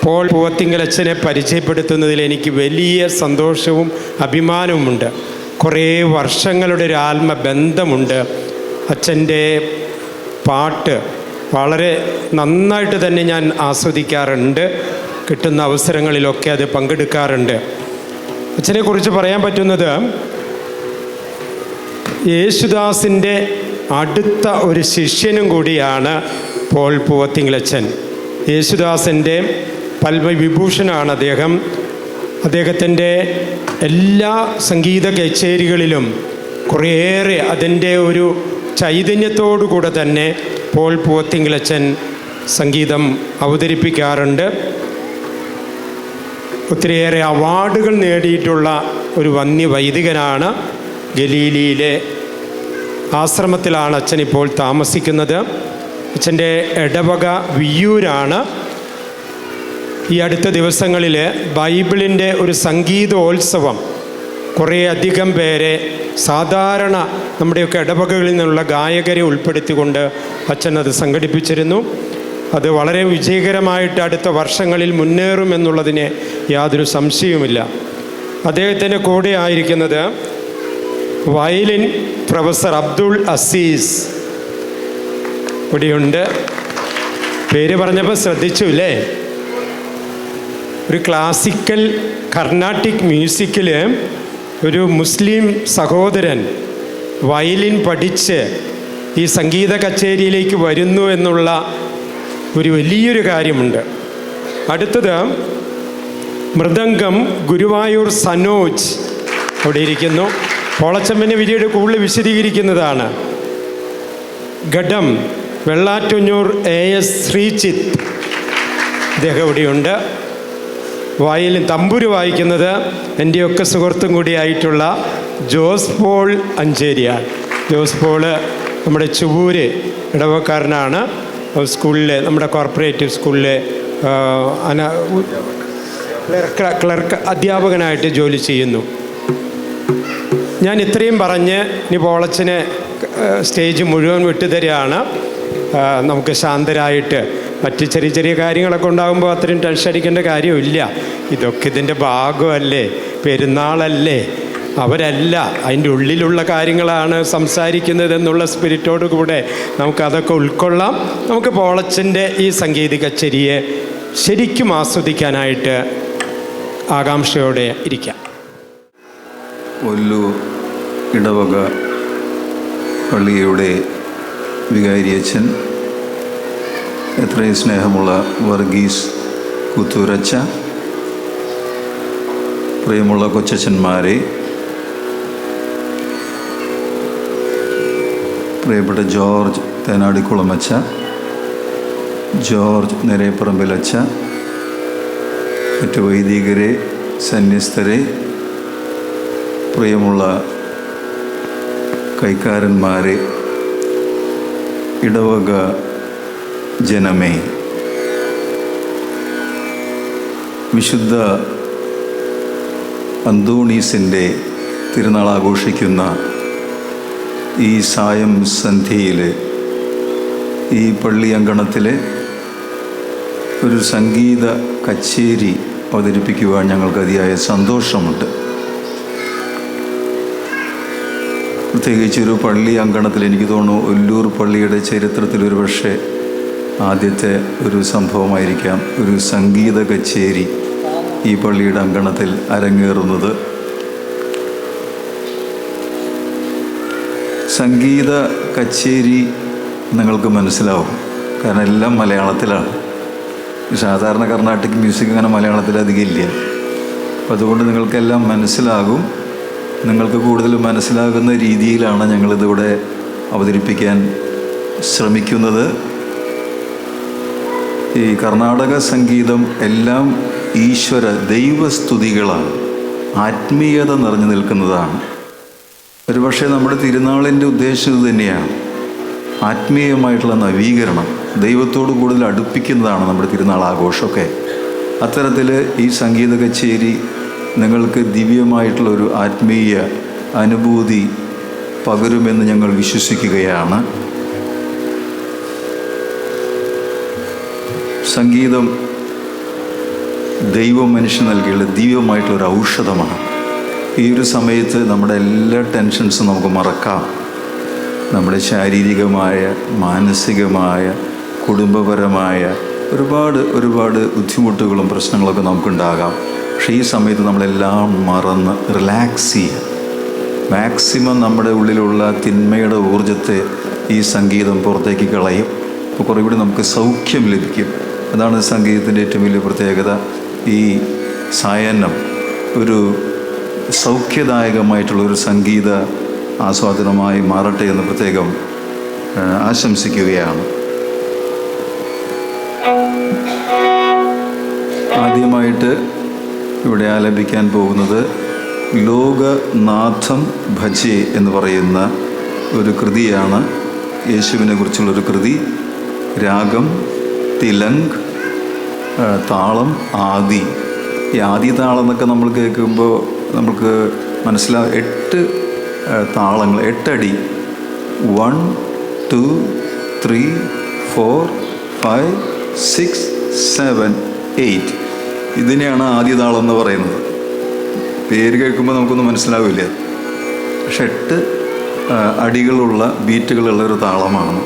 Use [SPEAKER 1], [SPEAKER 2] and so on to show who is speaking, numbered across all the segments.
[SPEAKER 1] Paul പൂവത്തിങ്കലച്ഛനെ പരിചയപ്പെടുത്തുന്നതിൽ എനിക്ക് വലിയ സന്തോഷവും അഭിമാനവുമുണ്ട്. കുറേ വർഷങ്ങളുടെ ഒരു ആത്മബന്ധമുണ്ട്. അച്ഛൻ്റെ പാട്ട് വളരെ നന്നായിട്ട് തന്നെ ഞാൻ ആസ്വദിക്കാറുണ്ട്. കിട്ടുന്ന അവസരങ്ങളിലൊക്കെ അത് പങ്കെടുക്കാറുണ്ട്. അച്ഛനെക്കുറിച്ച് പറയാൻ പറ്റുന്നത്, യേശുദാസിൻ്റെ അടുത്ത ഒരു ശിഷ്യനും കൂടിയാണ് പോൾ പൂവത്തിങ്കലച്ഛൻ. യേശുദാസിൻ്റെ പത്മവിഭൂഷണാണ് അദ്ദേഹം. അദ്ദേഹത്തിൻ്റെ എല്ലാ സംഗീത കച്ചേരികളിലും കുറേയേറെ അതിൻ്റെ ഒരു ചൈതന്യത്തോടു കൂടെ തന്നെ പോൾ പൂവത്തിങ്കലച്ഛൻ സംഗീതം അവതരിപ്പിക്കാറുണ്ട്. ഒത്തിരിയേറെ അവാർഡുകൾ നേടിയിട്ടുള്ള ഒരു വന്യവൈദികനാണ്. ഗലീലിയിലെ ആശ്രമത്തിലാണ് അച്ഛനിപ്പോൾ താമസിക്കുന്നത്. അച്ഛൻ്റെ ഇടവക വിയ്യൂരാണ്. ഈ അടുത്ത ദിവസങ്ങളിൽ ബൈബിളിൻ്റെ ഒരു സംഗീതോത്സവം കുറേയധികം പേരെ, സാധാരണ നമ്മുടെയൊക്കെ ഇടവകകളിൽ നിന്നുള്ള ഗായകരെ ഉൾപ്പെടുത്തിക്കൊണ്ട് അച്ഛൻ അത് സംഘടിപ്പിച്ചിരുന്നു. അത് വളരെ വിജയകരമായിട്ട് അടുത്ത വർഷങ്ങളിൽ മുന്നേറുമെന്നുള്ളതിന് യാതൊരു സംശയവുമില്ല. അദ്ദേഹത്തിൻ്റെ കൂടെ ആയിരിക്കുന്നത് വയലിൻ പ്രൊഫസർ അബ്ദുൾ അസീസ് ഇവിടെയുണ്ട്. പേര് പറഞ്ഞപ്പോൾ ശ്രദ്ധിച്ചു അല്ലേ? ഒരു ക്ലാസിക്കൽ കർണാട്ടിക് മ്യൂസിക്കിൽ ഒരു മുസ്ലിം സഹോദരൻ വയലിൻ പഠിച്ച് ഈ സംഗീത കച്ചേരിയിലേക്ക് വരുന്നു എന്നുള്ള ഒരു വലിയൊരു കാര്യമുണ്ട്. അടുത്തത് മൃദംഗം ഗുരുവായൂർ സനോജ് അവിടെ ഇരിക്കുന്നു. പോളച്ചമ്മനെ വിരിയുടെ കൂടുതൽ വിശദീകരിക്കുന്നതാണ്. ഘടം വെള്ളാറ്റൂഞ്ഞൂർ AS ശ്രീചിത്ത്, അദ്ദേഹം ഇവിടെയുണ്ട്. വയലിൻ തമ്പുരു വായിക്കുന്നത് എൻ്റെയൊക്കെ സുഹൃത്തും കൂടിയായിട്ടുള്ള ജോസ് പോൾ അഞ്ചേരിയാണ്. ജോസ് പോള് നമ്മുടെ ചുവൂര് ഇടവക്കാരനാണ്. സ്കൂളിൽ, നമ്മുടെ കോർപ്പറേറ്റീവ് സ്കൂളിലെ ക്ലർക്ക് അധ്യാപകനായിട്ട് ജോലി ചെയ്യുന്നു. ഞാൻ ഇത്രയും പറഞ്ഞ് ഇനി പോളച്ചന് സ്റ്റേജ് മുഴുവൻ വിട്ടുതരികയാണ്. നമുക്ക് ശാന്തരായിട്ട്, മറ്റ് ചെറിയ ചെറിയ കാര്യങ്ങളൊക്കെ ഉണ്ടാകുമ്പോൾ അത്രയും ടെൻഷൻ അടിക്കേണ്ട കാര്യമില്ല. ഇതൊക്കെ ഇതിൻ്റെ ഭാഗമല്ലേ, പെരുന്നാളല്ലേ. അവരല്ല, അതിൻ്റെ ഉള്ളിലുള്ള കാര്യങ്ങളാണ് സംസാരിക്കുന്നത് എന്നുള്ള സ്പിരിറ്റോട് കൂടെ നമുക്കതൊക്കെ ഉൾക്കൊള്ളാം. നമുക്ക് പോളച്ചൻ്റെ ഈ സംഗീത കച്ചേരിയെ ശരിക്കും ആസ്വദിക്കാനായിട്ട് ആകാംക്ഷയോടെ ഇരിക്കാം.
[SPEAKER 2] ഒല്ലൂർ ഇടവക പള്ളിയുടെ വികാരിയച്ഛൻ, എത്രയും സ്നേഹമുള്ള വർഗീസ് കുത്തൂരച്ച, പ്രിയമുള്ള കൊച്ചച്ഛന്മാരെ, പ്രിയപ്പെട്ട ജോർജ് തേനാടിക്കുളമച്ച, ജോർജ് നിരയപ്പറമ്പിലച്ച, മറ്റു വൈദികരെ, സന്യസ്തരെ, പ്രിയമുള്ള കൈക്കാരന്മാരെ, ഇടവക ജനമേ, വിശുദ്ധ അന്തോണീസിൻ്റെ തിരുനാൾ ആഘോഷിക്കുന്ന ഈ സായം സന്ധ്യയിൽ ഈ പള്ളി അങ്കണത്തിലെ ഒരു സംഗീത കച്ചേരി അവതരിപ്പിക്കുവാൻ ഞങ്ങൾക്ക് അതിയായ സന്തോഷമുണ്ട്. പ്രത്യേകിച്ചൊരു പള്ളി അങ്കണത്തിൽ, എനിക്ക് തോന്നുന്നു ഒല്ലൂർ പള്ളിയുടെ ചരിത്രത്തിൽ ഒരു പക്ഷേ ആദ്യത്തെ ഒരു സംഭവമായിരിക്കാം ഒരു സംഗീത കച്ചേരി ഈ പള്ളിയുടെ അങ്കണത്തിൽ അരങ്ങേറുന്നത്. സംഗീത കച്ചേരി നിങ്ങൾക്ക് മനസ്സിലാവും, കാരണം എല്ലാം മലയാളത്തിലാണ്. സാധാരണ കർണാട്ടിക് മ്യൂസിക് അങ്ങനെ മലയാളത്തിൽ അധികം ഇല്ല. അപ്പം അതുകൊണ്ട് നിങ്ങൾക്കെല്ലാം മനസ്സിലാകും. നിങ്ങൾക്ക് കൂടുതൽ മനസ്സിലാകുന്ന രീതിയിലാണ് ഞങ്ങളിതിവിടെ അവതരിപ്പിക്കാൻ ശ്രമിക്കുന്നത്. ഈ കർണാടക സംഗീതം എല്ലാം ഈശ്വര ദൈവസ്തുതികളാണ്, ആത്മീയത നിറഞ്ഞു നിൽക്കുന്നതാണ്. ഒരുപക്ഷെ നമ്മുടെ തിരുനാളിൻ്റെ ഉദ്ദേശം ഇത് തന്നെയാണ്, ആത്മീയമായിട്ടുള്ള നവീകരണം, ദൈവത്തോട് കൂടുതൽ അടുപ്പിക്കുന്നതാണ് നമ്മുടെ തിരുനാൾ ആഘോഷമൊക്കെ. അത്തരത്തിൽ ഈ സംഗീത കച്ചേരി നിങ്ങൾക്ക് ദിവ്യമായിട്ടുള്ളൊരു ആത്മീയ അനുഭൂതി പകരുമെന്ന് ഞങ്ങൾ വിശ്വസിക്കുകയാണ്. സംഗീതം ദൈവം മനുഷ്യൻ നൽകിയുള്ള ദിവ്യമായിട്ടുള്ളൊരു ഔഷധമാണ്. ഈ ഒരു സമയത്ത് നമ്മുടെ എല്ലാ ടെൻഷൻസും നമുക്ക് മറക്കാം. നമ്മുടെ ശാരീരികമായ, മാനസികമായ, കുടുംബപരമായ ഒരുപാട് ബുദ്ധിമുട്ടുകളും പ്രശ്നങ്ങളൊക്കെ നമുക്കുണ്ടാകാം. പക്ഷേ ഈ സമയത്ത് നമ്മളെല്ലാം മറന്ന് റിലാക്സ് ചെയ്യുക. മാക്സിമം നമ്മുടെ ഉള്ളിലുള്ള തിന്മയുടെ ഊർജ്ജത്തെ ഈ സംഗീതം പുറത്തേക്ക് കളയും. അപ്പോൾ കുറേ കൂടി നമുക്ക് സൗഖ്യം ലഭിക്കും. അതാണ് സംഗീതത്തിൻ്റെ ഏറ്റവും വലിയ പ്രത്യേകത. ഈ സായാഹ്നം ഒരു സൗഖ്യദായകമായിട്ടുള്ളൊരു സംഗീത ആസ്വാദനമായി മാറട്ടെ എന്ന് പ്രത്യേകം ആശംസിക്കുകയാണ്. ആദ്യമായിട്ട് ഇവിടെ ആലപിക്കാൻ പോകുന്നത് ലോകനാഥം ഭജേ എന്ന് പറയുന്ന ഒരു കൃതിയാണ്. യേശുവിനെ കുറിച്ചുള്ളൊരു കൃതി. രാഗം തിലങ്ക്, താളം ആദി. ഈ ആദി താളം എന്നൊക്കെ നമ്മൾ കേൾക്കുമ്പോൾ നമുക്ക് മനസ്സിലാവും 8 താളങ്ങൾ, 8 അടി. 1 2 3 4 5 6 7 8 ഇതിനെയാണ് ആദ്യ താളം എന്ന് പറയുന്നത്. പേര് കേൾക്കുമ്പോൾ നമുക്കൊന്നും മനസ്സിലാവില്ല. പക്ഷെ 8 അടികളുള്ള ബീറ്റുകളുള്ള ഒരു താളമാണ്.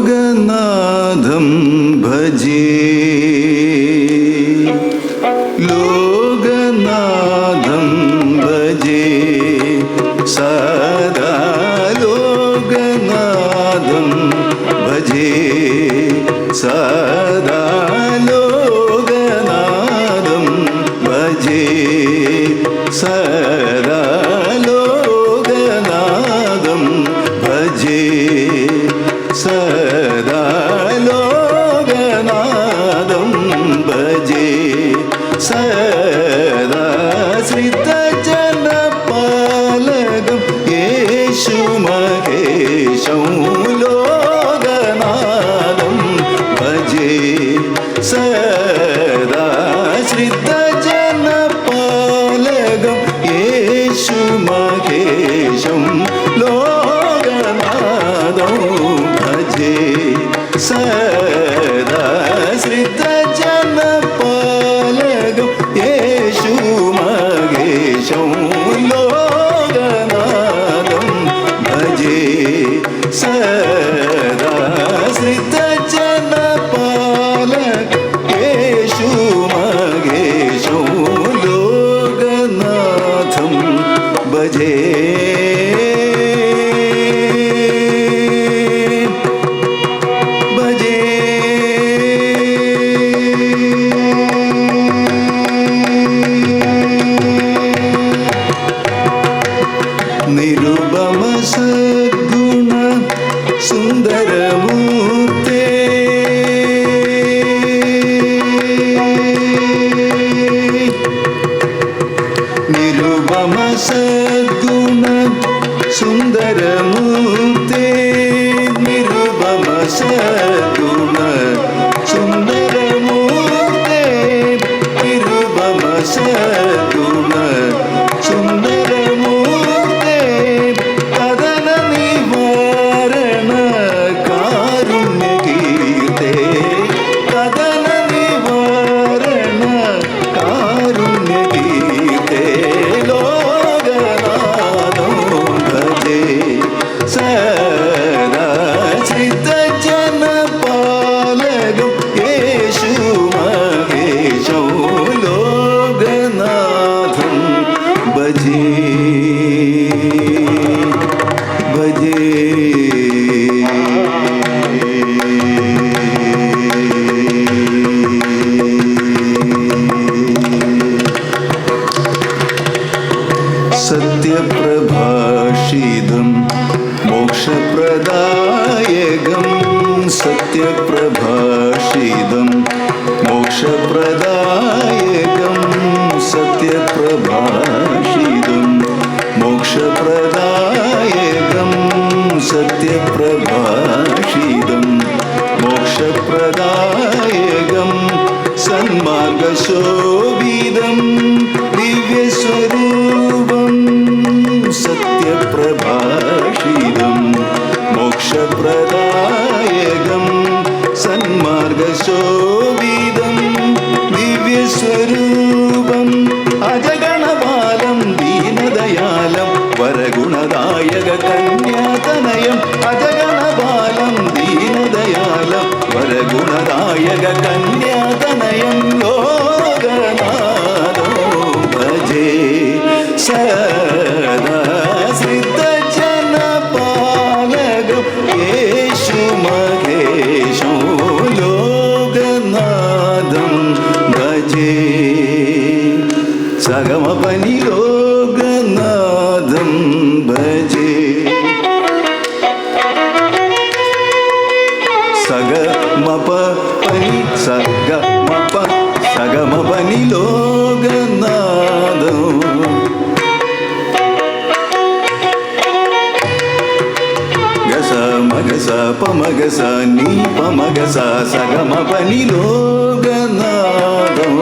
[SPEAKER 3] ലോകനാഥം ഭജേ, ലോകനാഥം ഭജേ, സദാ ലോകനാഥം ഭജേ, സദാ ലോകനാഥം ഭജേ, സദാ ലോകനാഥം ഭജേ, സദാ ലോകനാഥം ഭജേ, സദാ ശ്രിതജനപാലകം യേശു മഹേശം ലോകനാഥം ഭജേ, സദാ ശ്രിതജനപാലകം യേശു മഹേശം ലോകനാഥം ഭജേ, സദാ ശ്രിതജനപാലകം യേശു മഹേശം ലോകനാഥം ഭജേ, സദാ ശ്രിതജനപാലകം യേശു മഹേശം ലോകനാഥം ഭജേ. ഭജേ ജാലകം യേശു മഹേശോ ലോകനാഥം ഭജേ ഭജേ. സത്യപ്രഭാഷിതം മോക്ഷപ്രദായകം സത്യപ്രഭാഷിതം മോക്ഷപ്രദായകം സത്യപ്രഭാഷിതം മോക്ഷപ്രദായകം സത്യപ്രഭാഷിതം മോക്ഷപ്രദായകം സന്മാർഗശോഭിതം ദിവ്യസ്വരൂപം സത്യപ്രഭാഷിതം മോക്ഷപ്രദായകം സന്മാർഗശോഭിതം ദിവ്യസ്വരൂപം അജഗണപാലം ദീനദയാലം വരഗുണദായക കന്യാതനയം അജഗണപാലം ദീനദയാലം വരഗുണദായക കന്യാതനയം ലോകനാഥം ഭജേ സദാ സിദ്ധജനപാലകം യേശു മഹേശോ ലോകനാഥം ഭജേ സഗമപനി ലോകനാഥം ഭജേ സഗമപനി സഗമപനി ലോകനാഥം ഗസ മഗസ പമഗസ നീ പമഗസ സഗമപനി ലോകനാഥം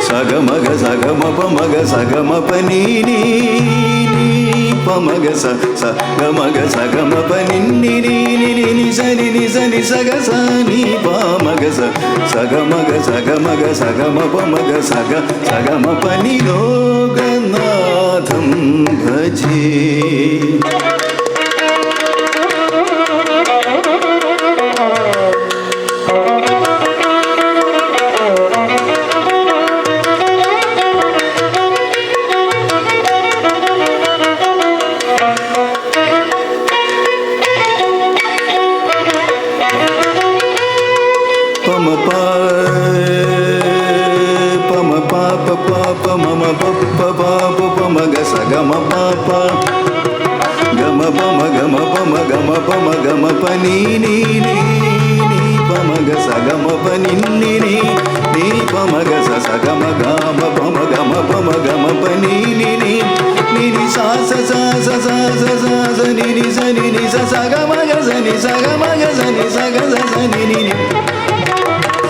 [SPEAKER 3] സഗമഗ സഗമപമഗ സഗമപനി നീ പമഗസ സഗമഗ സഗമപനി നി സനി നി സനി സഗസ നീ പമഗസ സഗമഗ സഗമഗ സഗമപമഗ സഗമപനി ലോകനാഥം ഭജേ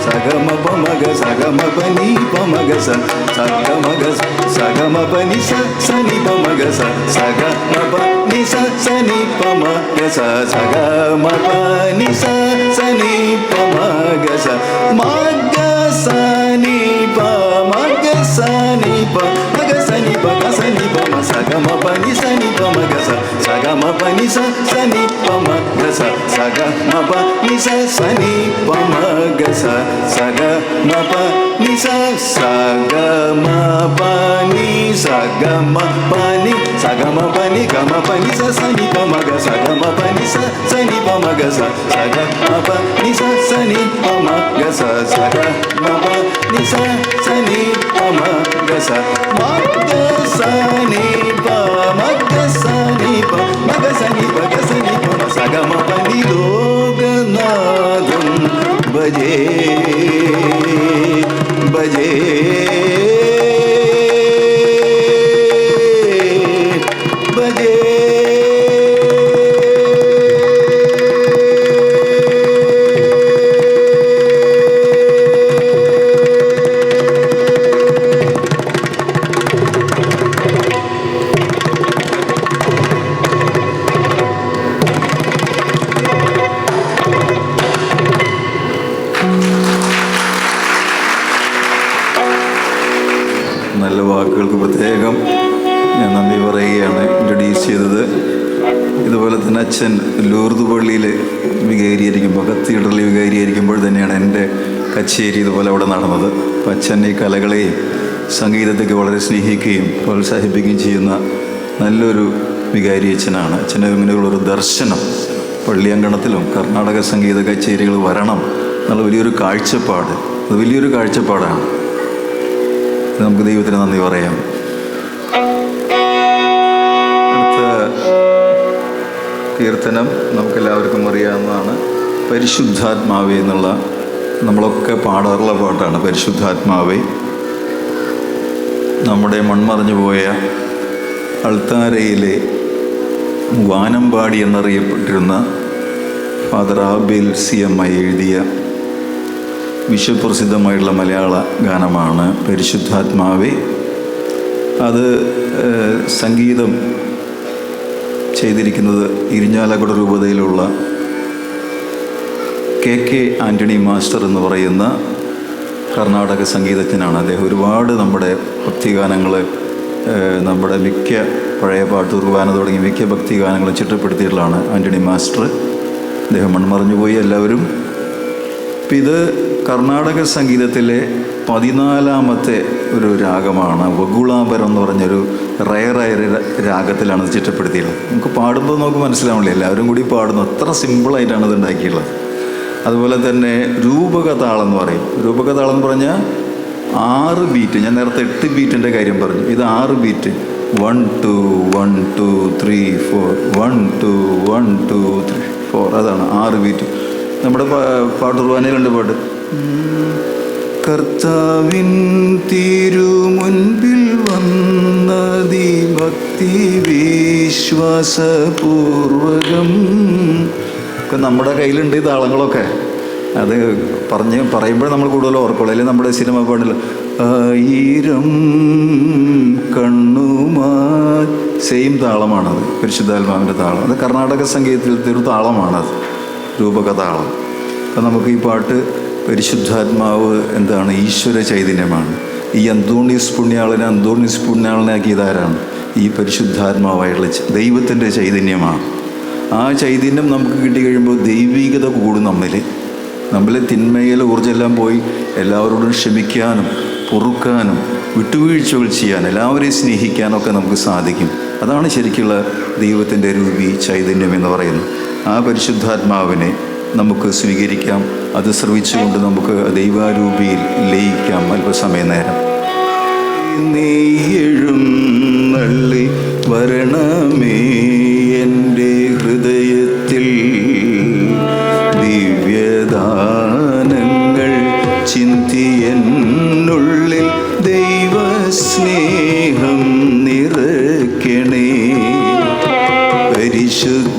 [SPEAKER 3] సగమపమగ సగమపని పమగస సగమగ సగమపని సని పమగస సగమపని సని పమగస సగమపని సని పమగస మగసని పమగసని పమగసని పగసని పమ సగమపని సని పమగస సగమపని సని పమగస సగమపని సని పమగస సగమపని సగమపని సగమపని సగమపని గమపని సని పమగ సగమపని సని పమగ సగమపని సని పమగ సగమపని సని పమగ మగసని పమగసని పమగసని పగసని పమ సగమపని లోకనాథం భజే భజే భజే
[SPEAKER 2] അച്ഛൻ ലൂർദ് പള്ളിയിൽ വികാരിയായിരിക്കുമ്പോൾ, കത്തീഡ്രലിൽ വികാരിയായിരിക്കുമ്പോൾ തന്നെയാണ് എൻ്റെ കച്ചേരി ഇതുപോലെ അവിടെ നടന്നത്. അപ്പം അച്ഛൻ ഈ കലകളെയും സംഗീതത്തെയൊക്കെ വളരെ സ്നേഹിക്കുകയും പ്രോത്സാഹിപ്പിക്കുകയും ചെയ്യുന്ന നല്ലൊരു വികാരി അച്ഛനാണ്. അച്ഛൻ്റെ ഇങ്ങനെയുള്ളൊരു ദർശനം പള്ളിയങ്കണത്തിലും കർണാടക സംഗീത കച്ചേരികൾ വരണം എന്നുള്ള വലിയൊരു കാഴ്ചപ്പാട്, അത് വലിയൊരു കാഴ്ചപ്പാടാണ്. നമുക്ക് ദൈവത്തിന് നന്ദി പറയാം. അടുത്ത കീർത്തനം നമുക്കെല്ലാവർക്കും അറിയാവുന്നതാണ്, പരിശുദ്ധാത്മാവേ എന്നുള്ള, നമ്മളൊക്കെ പാടാറുള്ള പാട്ടാണ്. പരിശുദ്ധാത്മാവേ, നമ്മുടെ മൺമറഞ്ഞു പോയ അൾത്താരയിലെ വാനമ്പാടി എന്നറിയപ്പെട്ടിരുന്ന ഫാദർ ആബേൽ CMI എഴുതിയ വിശ്വപ്രസിദ്ധമായിട്ടുള്ള മലയാള ഗാനമാണ് പരിശുദ്ധാത്മാവേ. അത് സംഗീതം ചെയ്തിരിക്കുന്നത് ഇരിഞ്ഞാലക്കുട രൂപതയിലുള്ള KK ആൻ്റണി മാസ്റ്റർ എന്ന് പറയുന്ന കർണാടക സംഗീതജ്ഞനാണ്. അദ്ദേഹം ഒരുപാട് നമ്മുടെ ഭക്തിഗാനങ്ങൾ, നമ്മുടെ മിക്ക പഴയ പാട്ട്, കുർബാന തുടങ്ങി മിക്ക ഭക്തിഗാനങ്ങളും ചിട്ടപ്പെടുത്തിയിട്ടുള്ളതാണ് ആൻ്റണി മാസ്റ്റർ. അദ്ദേഹം മൺമറഞ്ഞുപോയി എല്ലാവരും. അപ്പം ഇത് കർണാടക സംഗീതത്തിലെ 14ാമത്തെ ഒരു രാഗമാണ്. വഗുളാപരം എന്ന് പറഞ്ഞൊരു റയറായ രാഗത്തിലാണ് ഇത് ചിട്ടപ്പെടുത്തിയിട്ടുള്ളത്. നമുക്ക് പാടുമ്പോൾ നമുക്ക് മനസ്സിലാവില്ല, എല്ലാവരും കൂടി പാടുന്നു, അത്ര സിമ്പിളായിട്ടാണ് ഇത് ഉണ്ടാക്കിയിട്ടുള്ളത്. അതുപോലെ തന്നെ രൂപകതാളം എന്ന് പറയും. രൂപകതാളം എന്ന് പറഞ്ഞാൽ 6 ബീറ്റ്. ഞാൻ നേരത്തെ 8 ബീറ്റിൻ്റെ കാര്യം പറഞ്ഞു, ഇത് 6 ബീറ്റ്. 1 2 1 2 3 4 1 2 1 2 3 4, അതാണ് 6 ബീറ്റ്. നമ്മുടെ പാട്ട് കുർബാനയിലുണ്ട് പാട്ട്. കർത്താവിൻ തിരുമുൻപിൽ വന്നതി ഭക്തി വിശ്വാസപൂർവകം ഒക്കെ നമ്മുടെ കയ്യിലുണ്ട് ഈ താളങ്ങളൊക്കെ. അത് പറയുമ്പോൾ നമ്മൾ കൂടുതൽ ഓർക്കുള്ളൂ. അല്ലെങ്കിൽ നമ്മുടെ സിനിമ പാടില്ല, 1000 കണ്ണുമാ, സെയിം താളമാണത്, പരിശുദ്ധാത്മാവിൻ്റെ താളം. അത് കർണാടക സംഗീതത്തിലത്തെ ഒരു താളമാണത്, രൂപകതാളം. അപ്പം നമുക്ക് ഈ പാട്ട് പരിശുദ്ധാത്മാവ് എന്താണ്? ഈശ്വര ചൈതന്യമാണ്. ഈ അന്തോണീസ് പുണ്യാളനാക്കിയതാരാണ്? ഈ പരിശുദ്ധാത്മാവായിട്ടുള്ള ദൈവത്തിൻ്റെ ചൈതന്യമാണ്. ആ ചൈതന്യം നമുക്ക് കിട്ടിക്കഴിയുമ്പോൾ ദൈവികത കൂടും. നമ്മളിൽ തിന്മയിലെ ഊർജ്ജമെല്ലാം പോയി എല്ലാവരോടും ക്ഷമിക്കാനും പൊറുക്കാനും വിട്ടുവീഴ്ചകൾ ചെയ്യാൻ, എല്ലാവരെയും സ്നേഹിക്കാനൊക്കെ നമുക്ക് സാധിക്കും. അതാണ് ശരിക്കുള്ള ദൈവത്തിൻ്റെ രൂപി ചൈതന്യം എന്ന് പറയുന്നത്. ആ പരിശുദ്ധാത്മാവിനെ നമുക്ക് സ്വീകരിക്കാം. അത് ശ്രവിച്ചുകൊണ്ട് നമുക്ക് ദൈവാരൂപിയിൽ ലയിക്കാം അല്പസമയ നേരം. നെയ്യെഴുന്നള്ളി വരണമേ എൻ്റെ ഹൃദയത്തിൽ, ദിവ്യദാനങ്ങൾ ചിന്തിയെന്നുള്ളിൽ ദൈവസ്നേഹം നിറയ്ക്കണേ. പരിശുദ്ധാത്മാവേ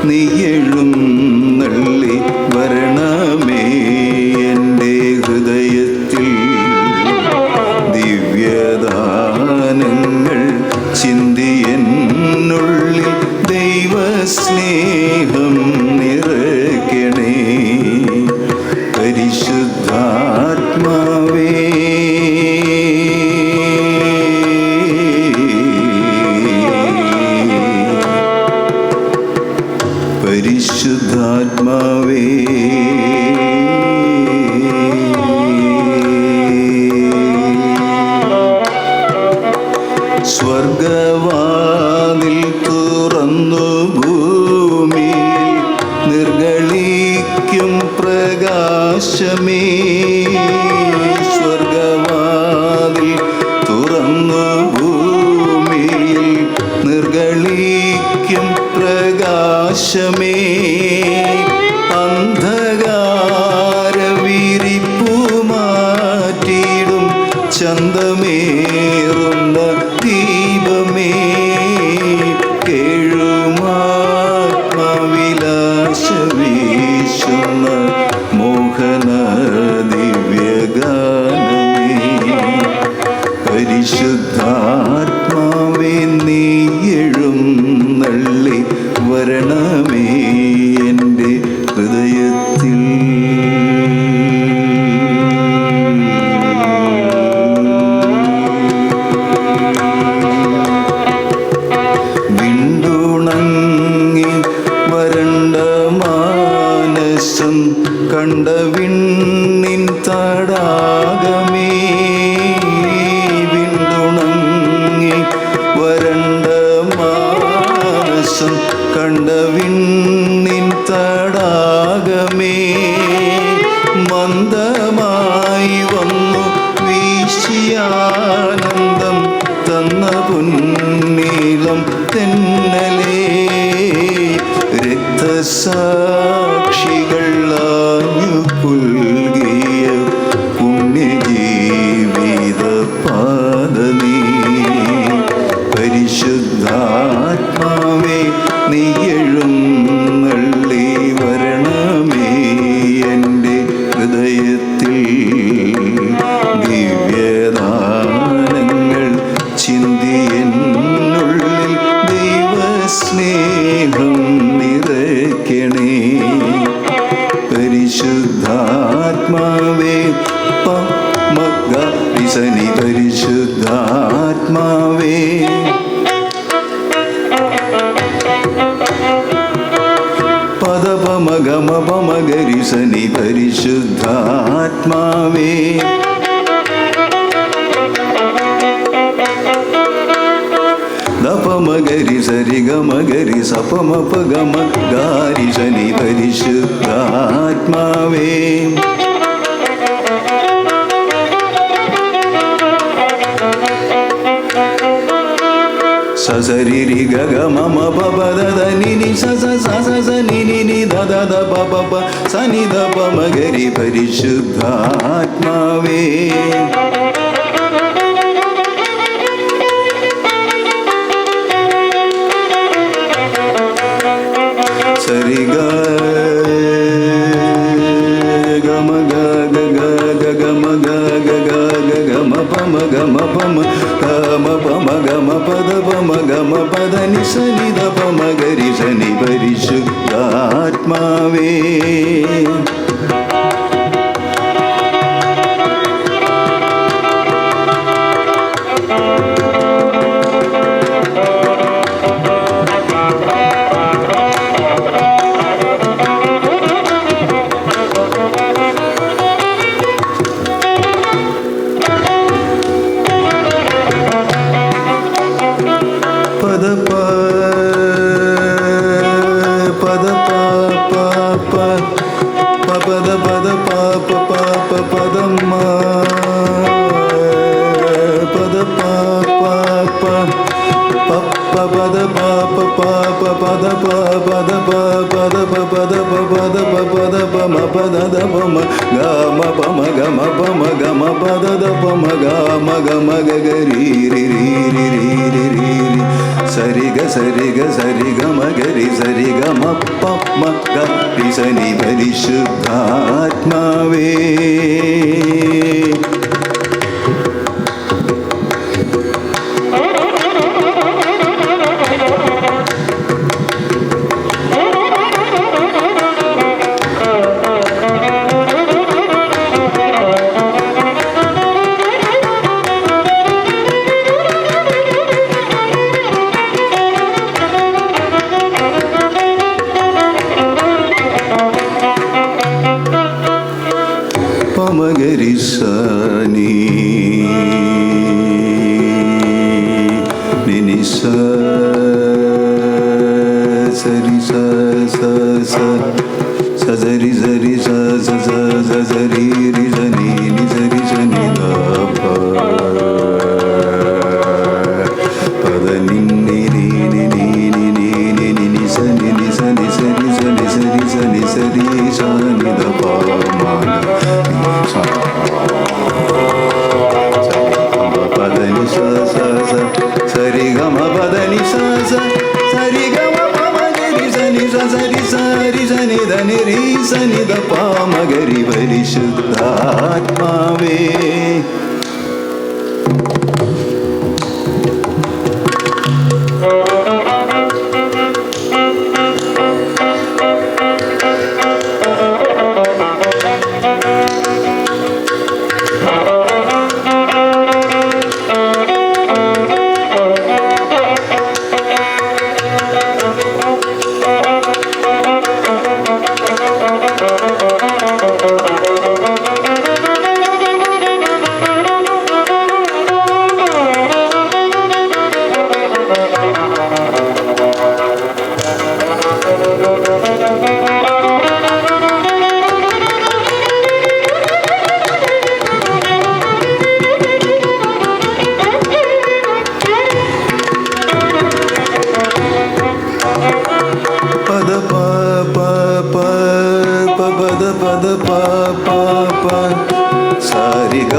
[SPEAKER 2] നീയെഴുന്നള്ളി വരണമേ എൻ്റെ ഹൃദയത്തിൽ, ദിവ്യദാനങ്ങൾ ചിന്തിയെന്നുള്ളിൽ ദൈവസ്നേഹം നിറയ്ക്കണേ. പരിശുദ്ധാത്മാവേ പരിശുദ്ധാത്മാവേ സ്വർഗവാതിൽ തുറന്നു ഭൂമിയിൽ നിർഗളിക്കും പ്രകാശമേ. സ്വർഗവാതിൽ തുറന്നു ഭൂമിയിൽ നിർഗളിക്കും പ്രകാശമേ. അന്ധകാര വിരിപ്പു മാറ്റിടും ചന്തമേറുന്ന ദീപമേ. കേഴുമാത്മവിലാസ വീശുന്ന മോഹന ദിവ്യഗാനമേ. പരിശുദ്ധാത്മാവേ നീയെഴുന്നള്ളി വരണമേ എൻ്റെ ഹൃദയത്തിൽ. മാനസം കണ്ട വിണ്ണിൻ തടാകമേ മന്ദമായി വന്നു വീശിയാനന്ദം തന്ന പൊന്നീളം തെന്നലേ രക്തസാക്ഷികൾ ആഞ്ഞു പുൽകിയ പുണ്യജീവിത പാദനീ പരിശുദ്ധാത്മാവേ നീ എഴുന്നള്ളി വരണമേ എൻ്റെ ഹൃദയത്തിൽ ദിവ്യദാനങ്ങൾ ചിന്തി എന്നുള്ളിൽ ദൈവസ്നേഹം നിറയ്ക്കണേ പരിശുദ്ധാത്മാവേ പമഗരിസനി പരിശുദ്ധാത്മാവേ പദപമഗമപമഗരിസനി പരിശുദ്ധാത്മാവേ ദപമഗരി സരി ഗമഗരി സപമപഗമ ഗാരി ശനി പരിശുദ്ധാത്മാവേ സസരി ഗമ പദ നിനി സസ സസ നിനി ദദ പപ സനി ദപമഗരി പരിശുദ്ധാത്മാവേ സരി ഗമ ഗമ ഗമ പമ ഗമ പമ ഗമ പമ ഗമ പദ പമ ഗമ പദ നി സനി ദ പമ ഗരി സനി പരിശുദ്ധാത്മാവേ സരി ഗമ ഗരി സരി ഗമ പമ ഗരി സനി പരിശുദ്ധാത്മാവേ പമഗരി സനി നിനി സരി സരി സരി സരി രി സനി നി സരി സനി ദ പദ നിന്നി നി സനി നി സനി സരി സനി സരി സനി സരി സനി ദ പ പദനി സരി ഗമ പദനി സരി ഗമ പമഗരി സനി സരി സരി സനി ധനി രി സനി ദ പമഗരി പരിശുദ്ധാത്മാവേ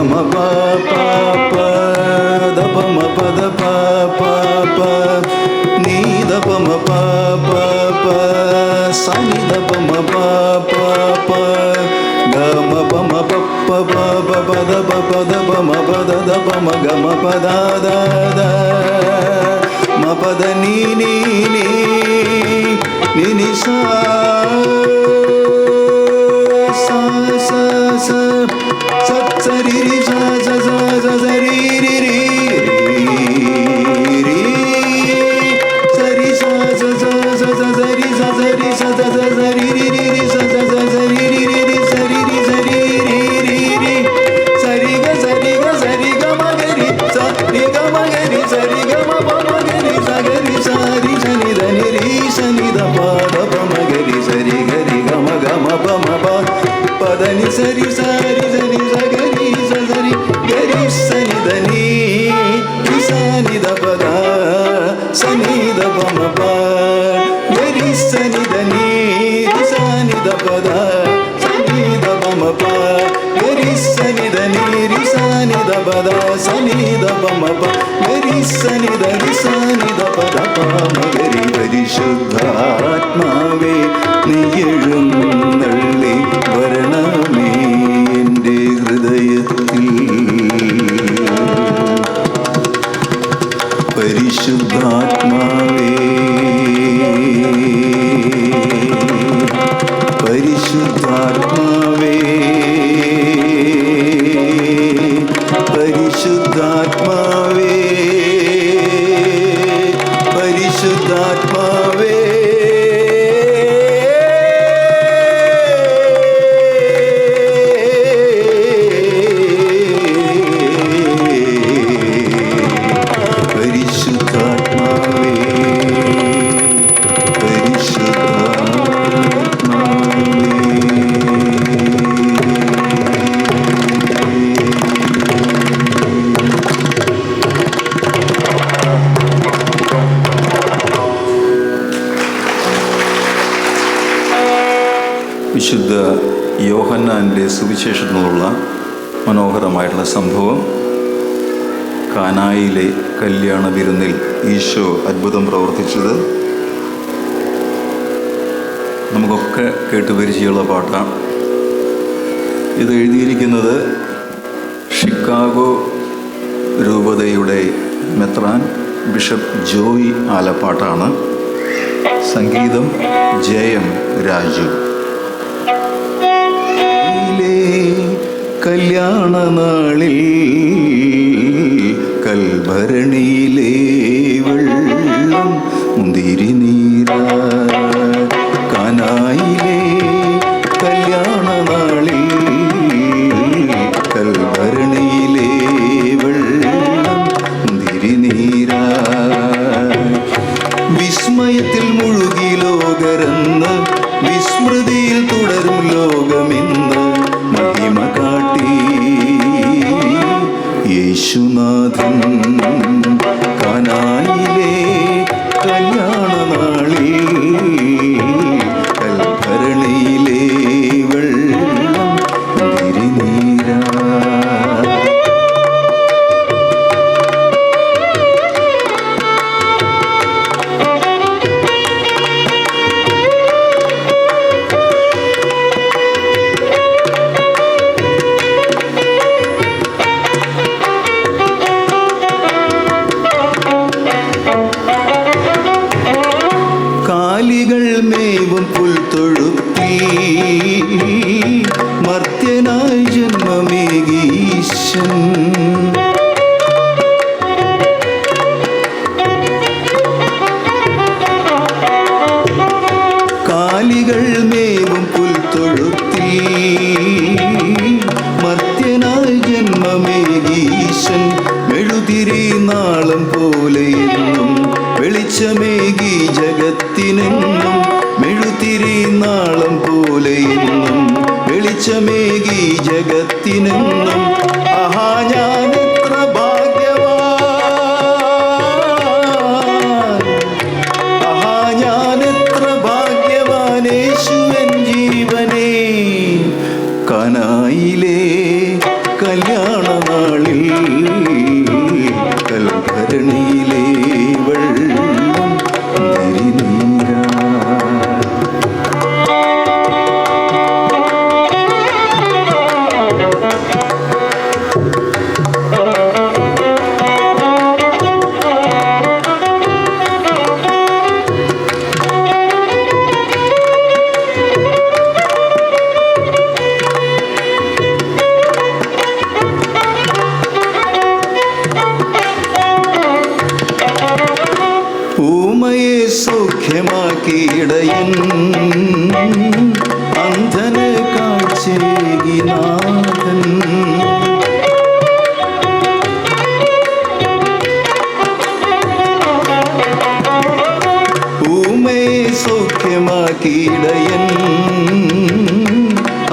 [SPEAKER 2] ഗമ പ പ പ ദ പ മ പ ദ പ പ പ നീ ദ പ മ പ പ പ സ നി ദ പ മ പ പ പ ഗ മ പ മ പ പ പ പ പ ദ പ പ ദ പ മ പ ദ ദ പ മ ഗ മ പ ദ ദ ദ മ പ ദ നീ നീ നീ നീ നി സ സ സ സ സ സ രി രി സ സ സ സ സ രി രി രി രി സ രി സ സ സ സ സ സ രി സ സ രി സ സ സ സ രി രി രി രി സ സ സ സ രി രി രി രി സ രി രി സ രി രി രി രി സ രി ഗ സ രി ഗ സ രി ഗ മ ഗ രി സ രി ഗ മ ഗ രി സ രി ഗ മ പ മ ഗ രി സ ഗ രി സ രി സ നി ദ നി രി സ നി ദ പ ദ പ മ ഗ രി സ രി ഗ രി ഗ മ പ മ പ പ ദ നി സ രി സ രി സ നി സ ഗ രി സ സ രി ഗ രി സ നി ദ നി രി സ നി ദ പ ദ സ നി ദ പ മ പ ഗ രി സ നി ദ നി രി സ നി ദ പ ദ സ നി ദ പ മ പ ഗ രി സ നി ദ നി രി സ നി ദ പ ദ സ നി ദ പ മ പ ഗ രി സ നി ദ രി സ നി ദ പ ദ പ മ ഗ രി പരിശുദ്ധാത്മാവേ നീ എഴുന്നള്ളി വരണമേ എൻ്റെ ഹൃദയത്തിൽ പരിശുദ്ധാത്മാവേ പരിശുദ്ധാത്മാവേ പരിശുദ്ധാത്മാവേ പരിശുദ്ധാത്മാവേ വിശുദ്ധ യോഹന്നാൻ്റെ സുവിശേഷത്തിനുള്ള മനോഹരമായിട്ടുള്ള സംഭവം. കാനായിലെ കല്യാണ വിരുന്നിൽ ഈശോ അത്ഭുതം പ്രവർത്തിച്ചത് നമുക്കൊക്കെ കേട്ടുപരിചയമുള്ള പാട്ടാണ്. ഇത് എഴുതിയിരിക്കുന്നത് ഷിക്കാഗോ രൂപതയുടെ മെത്രാൻ ബിഷപ്പ് ജോയി ആലപ്പാട്ടാണ്. സംഗീതം ജയം രാജു. കല്യാണ നാളിൽ കൽഭരണിയിലെ വെള്ളം മുന്തിരി നീര കാനായിലെ കല്യാണ നാളിൽ കൽഭരണിയിലെ വെള്ളം മുന്തിരി നീര വിസ്മയത്തിൽ മുഴുകി ലോകരെന്ന് വിസ്മൃതിയിൽ തുടരും ലോകമെന്ന് മഹിമ കാട്ടി യേശുനാഥൻ കാനായിലെ കല്യാണ നാളിൽ കൽഭരണിയിലെ വെള്ളം തിരുനീര. കാലികൾ മേവും പുൽത്തൊഴുത്തിൽ മർത്യനായി ജന്മമേകീശൻ കാലികൾ മേവും പുൽത്തൊഴുത്തിൽ മർത്യനായി ജന്മമേകീശൻ മെഴുതിരി നാളം പോലെയെന്നും വെളിച്ചമേകി ജഗത്തിനെന്നും മെഴുതിരി നാളം പോലെയെന്നും വെളിച്ചമേകി ജഗത്തിനെന്നും ആഹാ ഞാനെത്ര ഭാഗ്യവാൻ ആഹാ ഞാനെത്ര ഭാഗ്യവാൻ യേശുവൻ ജീവനേ കാനായിലെ കല്യാണ സൗഖ്യമാക്കിയിടയൻ അന്ധന് കാഴ്ചയേകി നാഥൻ. ഊമയെ സൗഖ്യമാക്കിയിടയൻ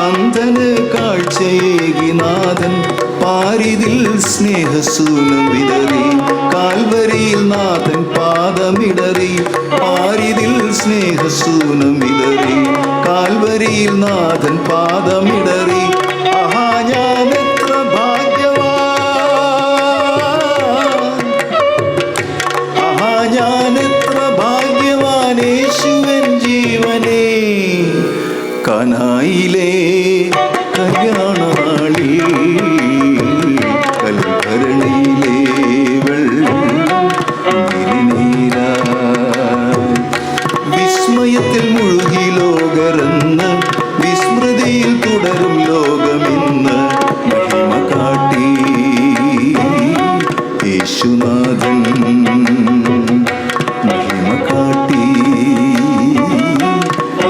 [SPEAKER 2] അന്ധന് കാഴ്ചയേകി നാഥൻ. പാരിതിൽ സ്നേഹസൂനം വിതറി കാൽവരിയിൽ നാഥൻ പാദമിടറി. പാരിതിൽ സ്നേഹസൂനം വിതറി കാൽവരിയിൽ നാഥൻ പാദമിടറി. ആഹാ ഞാൻ എത്ര ഭാഗ്യവാൻ, ആഹാ ഞാൻ എത്ര ഭാഗ്യവാൻ, യേശുവൻ ജീവനേ. കനായിലെ കല്യാണനാളിൽ കൽഭരണിയിലെ വിസ്മയത്തിൽ മുഴുകി ലോകരെന്ന് വിസ്മൃതിയിൽ തുടരും ലോകമെന്ന് മഹിമ കാട്ടി യേശുനാഥൻ. മഹിമ കാട്ടി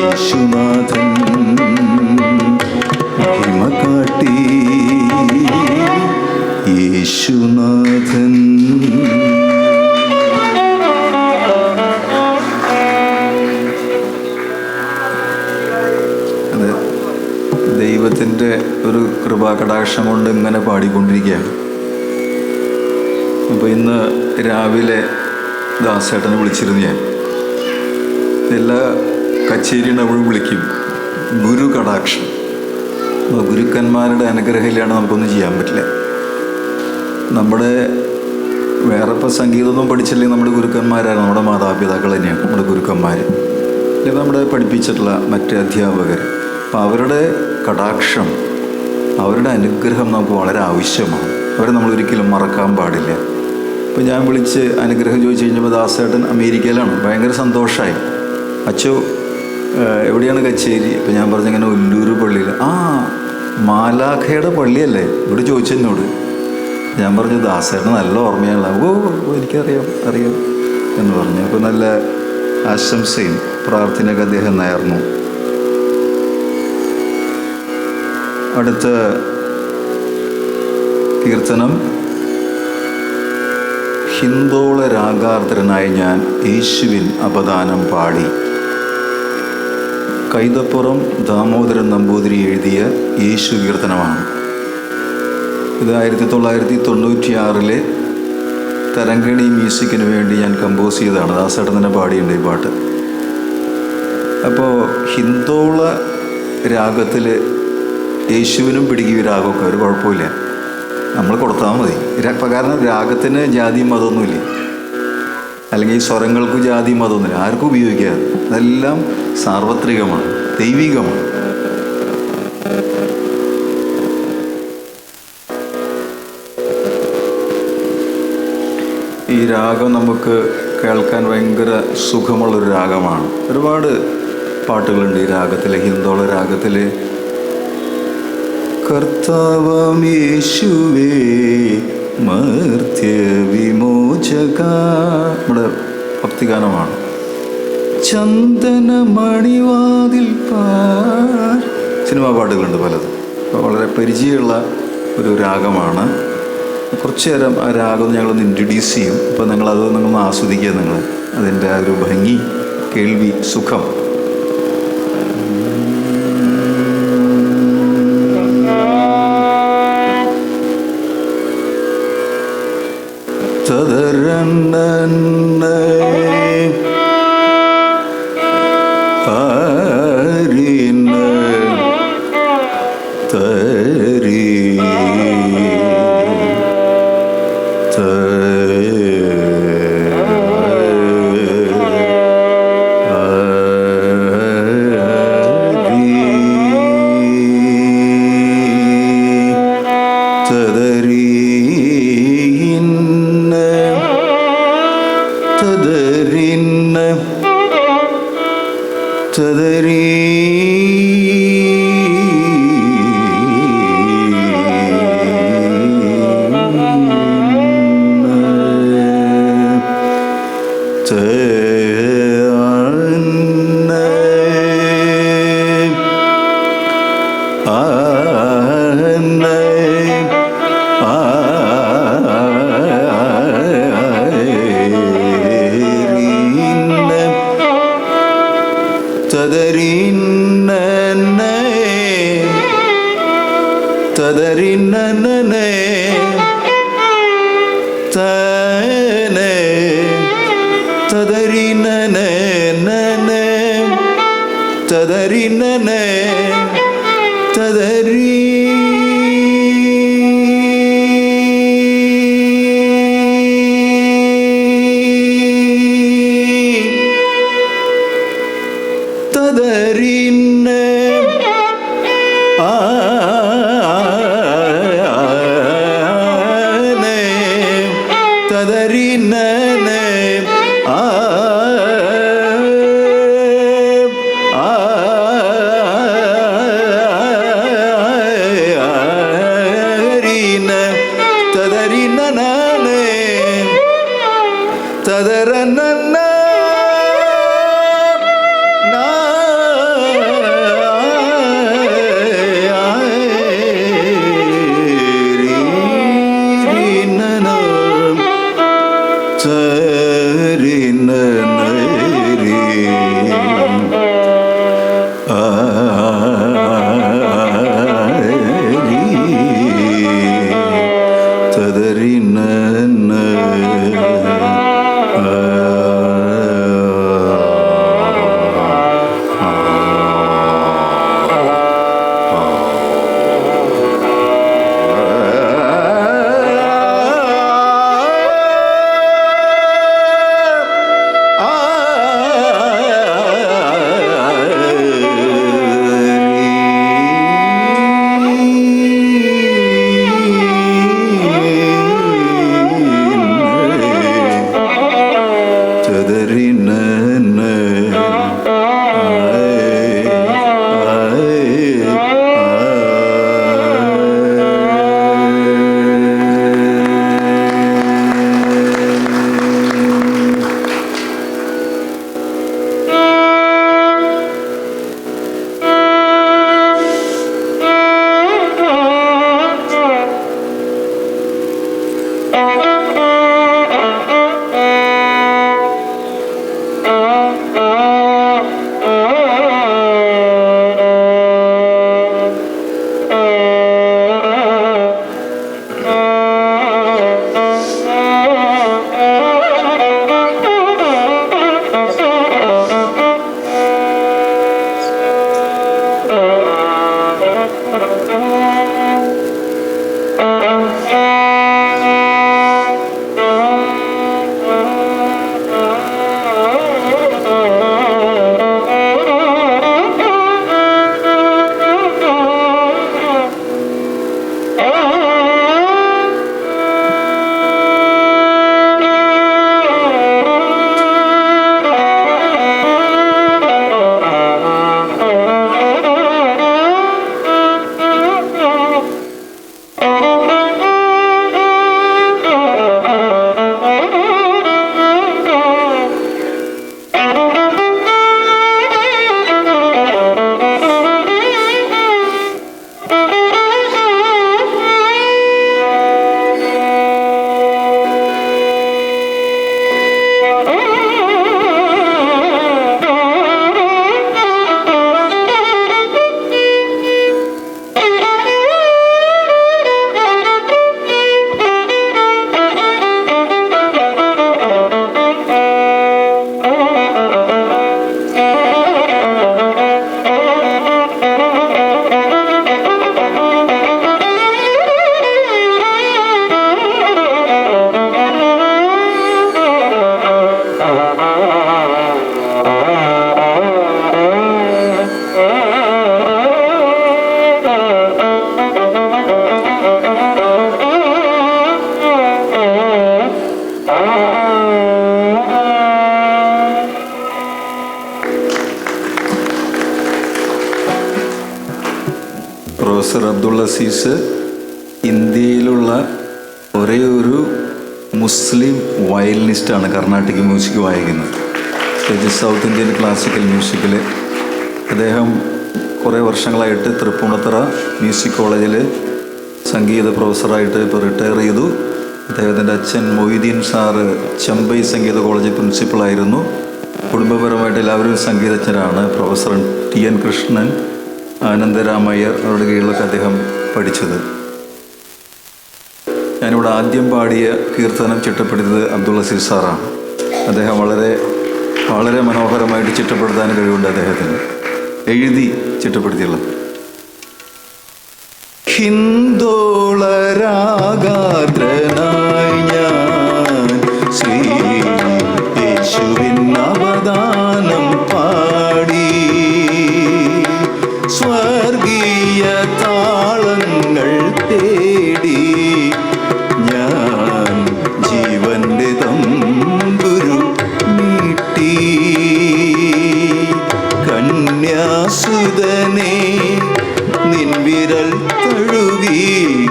[SPEAKER 2] യേശുനാഥൻ. മഹിമ കാട്ടി യേശുനാഥൻ. ദൈവത്തിൻ്റെ ഒരു കൃപാകടാക്ഷം കൊണ്ട് ഇങ്ങനെ പാടിക്കൊണ്ടിരിക്കുകയാണ്. അപ്പോൾ ഇന്ന് രാവിലെ ദാസേട്ടനെ വിളിച്ചിരുന്നു ഞാൻ. എല്ലാ കച്ചേരിയുണ്ടാവുമ്പോഴും വിളിക്കും ഗുരു കടാക്ഷം. അപ്പോൾ ഗുരുക്കന്മാരുടെ അനുഗ്രഹമില്ലാണ്ട് നമുക്കൊന്നും ചെയ്യാൻ പറ്റില്ല. നമ്മുടെ വേറെ ഇപ്പോൾ സംഗീതമൊന്നും പഠിച്ചില്ലെങ്കിൽ നമ്മുടെ ഗുരുക്കന്മാരാണ്, നമ്മുടെ മാതാപിതാക്കൾ തന്നെയാണ് നമ്മുടെ ഗുരുക്കന്മാർ, അല്ലെങ്കിൽ നമ്മുടെ പഠിപ്പിച്ചിട്ടുള്ള മറ്റ് അധ്യാപകർ. അപ്പം അവരുടെ കടാക്ഷം, അവരുടെ അനുഗ്രഹം നമുക്ക് വളരെ ആവശ്യമാണ്. അവരെ നമ്മൾ ഒരിക്കലും മറക്കാൻ പാടില്ല. അപ്പോൾ ഞാൻ വിളിച്ച് അനുഗ്രഹം ചോദിച്ചു കഴിഞ്ഞപ്പോൾ ദാസേട്ടൻ അമേരിക്കയിലാണ്. ഭയങ്കര സന്തോഷമായി. അച്ചോ എവിടെയാണ് കച്ചേരി? അപ്പോൾ ഞാൻ പറഞ്ഞിങ്ങനെ ഒല്ലൂർ പള്ളിയിൽ. ആ മാലാഖയുടെ പള്ളിയല്ലേ ഇവിടെ ചോദിച്ചെന്നോട്. ഞാൻ പറഞ്ഞു ദാസേട്ടന് നല്ല ഓർമ്മയാണ്. ഓ എനിക്കറിയാം അറിയാം എന്ന് പറഞ്ഞു. അപ്പോൾ നല്ല ആശംസയും പ്രാർത്ഥനയൊക്കെ അദ്ദേഹം നേർന്നു. അടുത്ത കീർത്തനം ഹിന്ദോള രാഗാർദ്രനായ ഞാൻ യേശുവിൻ അപദാനം പാടി. കൈതപ്പുറം ദാമോദരൻ നമ്പൂതിരി എഴുതിയ യേശു കീർത്തനമാണ്. ഇത് 1996 തരംഗിണി മ്യൂസിക്കിന് വേണ്ടി ഞാൻ കമ്പോസ് ചെയ്തതാണ്. ദാസേട്ടൻ തന്നെ പാടിയുണ്ട് ഈ പാട്ട്. അപ്പോൾ ഹിന്ദോള രാഗത്തിൽ യേശുവിനും പിടിക്കും ഈ രാഗമൊക്കെ, ഒരു കുഴപ്പമില്ല, നമ്മൾ കൊടുത്താൽ മതി. കാരണം രാഗത്തിന് ജാതി മതമൊന്നുമില്ല, അല്ലെങ്കിൽ ഈ സ്വരങ്ങൾക്ക് ജാതി മതമൊന്നുമില്ല, ആർക്കും ഉപയോഗിക്കാതെ. അതെല്ലാം സാർവത്രികമാണ്, ദൈവികമാണ്. ഈ രാഗം നമുക്ക് കേൾക്കാൻ ഭയങ്കര സുഖമുള്ളൊരു രാഗമാണ്. ഒരുപാട് പാട്ടുകളുണ്ട് ഈ രാഗത്തിൽ, ഹിന്ദോള രാഗത്തിൽ. കർത്താവാം യേശുവേ മർത്യ വിമോചക, നമ്മുടെ ഭക്തിഗാനമാണ്. ചന്ദന മണിവാതിൽ സിനിമാ പാട്ടുകളുണ്ട് പലതും. വളരെ പരിചയമുള്ള ഒരു രാഗമാണ്. കുറച്ചു നേരം ആ രാഗം ഞങ്ങളൊന്ന് ഇൻട്രൊഡ്യൂസ് ചെയ്യും. അപ്പോൾ നിങ്ങളത് നിങ്ങളൊന്ന് ആസ്വദിക്കുക. നിങ്ങൾ അതിൻ്റെ ആ ഒരു ഭംഗി, കേൾവി, സുഖം. തദരിന്നനെ തദരിന്നനെ തനെ തദരിന്നനെ നനെ തദരിന്നനെ തദരി തദരിന്നെ ആനെ തദരിന്നനെ ആരിനെ തദരിന്നനെ തദരനന പ്രൊഫസർ അബ്ദുൾ അസീസ് ഇന്ത്യയിലുള്ള ഒരേ ഒരു മുസ്ലിം വയലിനിസ്റ്റാണ് കർണാട്ടിക് മ്യൂസിക് വായിക്കുന്നത്. സൗത്ത് ഇന്ത്യൻ ക്ലാസിക്കൽ മ്യൂസിക്കിൽ അദ്ദേഹം കുറേ വർഷങ്ങളായിട്ട് തൃപ്പൂണിത്തുറ മ്യൂസിക് കോളേജിൽ സംഗീത പ്രൊഫസറായിട്ട് ഇപ്പോൾ റിട്ടയർ ചെയ്തു. അദ്ദേഹത്തിൻ്റെ അച്ഛൻ മൊയ്തീൻ സാറ് ചെമ്പൈ സംഗീത കോളേജ് പ്രിൻസിപ്പളായിരുന്നു. കുടുംബപരമായിട്ട് എല്ലാവരും സംഗീതജ്ഞരാണ്. Professor T N. കൃഷ്ണൻ, ആനന്ദരാമയ്യർ അവരുടെ കീഴിലൊക്കെ അദ്ദേഹം പഠിച്ചത്. ഞാനിവിടെ ആദ്യം പാടിയ കീർത്തനം ചിട്ടപ്പെടുത്തിയത് അബ്ദുൾ അസീസ് സാറാണ്. അദ്ദേഹം വളരെ വളരെ മനോഹരമായിട്ട് ചിട്ടപ്പെടുത്താൻ കഴിവുണ്ട് അദ്ദേഹത്തിന്. എഴുതി ചിട്ടപ്പെടുത്തിയുള്ളത്. ഹിന്ദോളരാഗാദ്രനായി ഞാൻ ശ്രീ യേശുവിൻ അവദാനം പാടി, സ്വർഗീയ താളങ്ങൾ തേടി ഞാൻ ജീവന്റെ തമ്പുരു നീട്ടി. കന്യാസുതനെ നിൻ വിരൽ തഴുകി,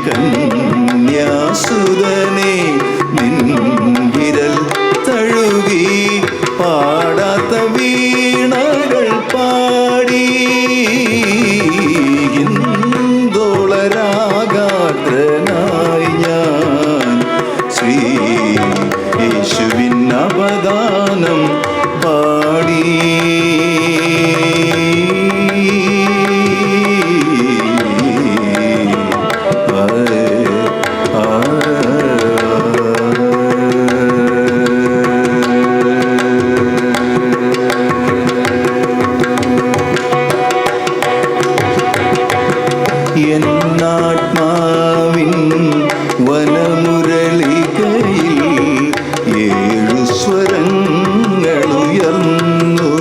[SPEAKER 2] കന്യാസുതനെ നിൻ വിരൽ തഴുകി, പാടാത്ത വീണകൾ പാടി. ഹിന്ദോളരാഗാദ്രനായി ഞാൻ ശ്രീ യേശുവിൻ അവദാനം പാടി. എന്നാത്മാവിൻ വനമുരളികയിൽ 7 സ്വരങ്ങളുയർന്നു.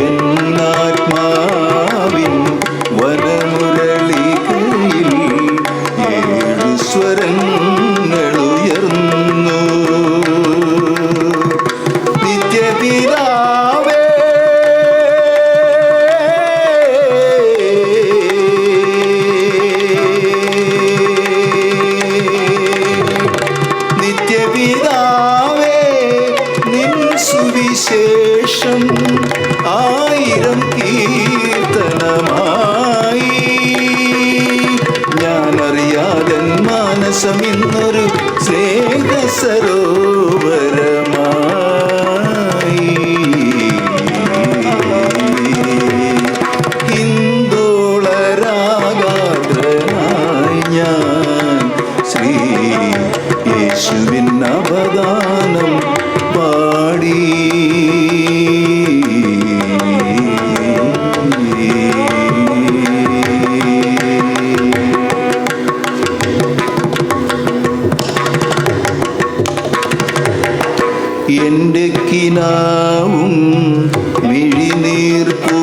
[SPEAKER 2] എന്നാത്മാവിൻ വനമുരളികയിൽ 7 സ്വരങ്ങളുയർന്നു. നിത്യപിതാവേ സുവിശേഷം 1000 കീർത്തനമായി ഞാനറിയാതെ മാനസം ഇന്നൊരു സ്നേഹസരോവരമായി. ഹിന്ദോളരാഗാദ്രനായി ഞാൻ ശ്രീ യേശുവിൻ അവദാനം പാടി. എൻ്റെ കിനാവും മിഴിനീർപ്പൂവും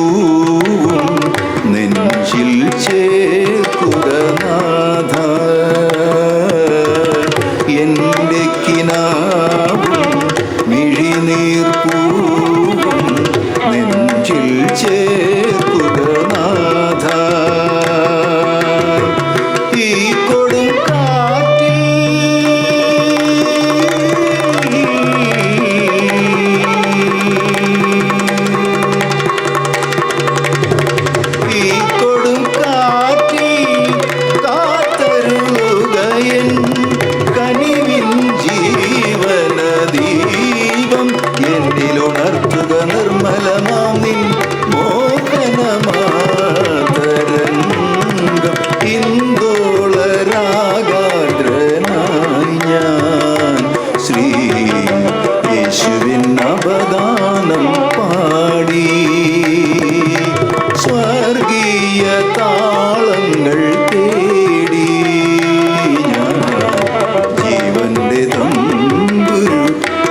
[SPEAKER 2] നെഞ്ചിൽ ചേർക്കുക നാഥ. എൻ്റെ കിനാവും മിഴിനീർപ്പൂവും നെഞ്ചിൽ ചേർക്കുക നാഥ. ഈ കൊടുങ്കാറ്റിൽ കാത്തരുളുകയൻ കനിവിൻ ജീവനദീപം എന്നിലുണർത്തുക നിർമ്മലമാം നിൻ മോഹനമാതരംഗം. ഹിന്ദോളരാഗാദ്രനായി ഞാൻ ശ്രീ യേശുവിൻ അവദാനം പാടി, സ്വർഗീയ താളങ്ങൾ തേടി ഞാൻ ജീവന്റെ തമ്പുരു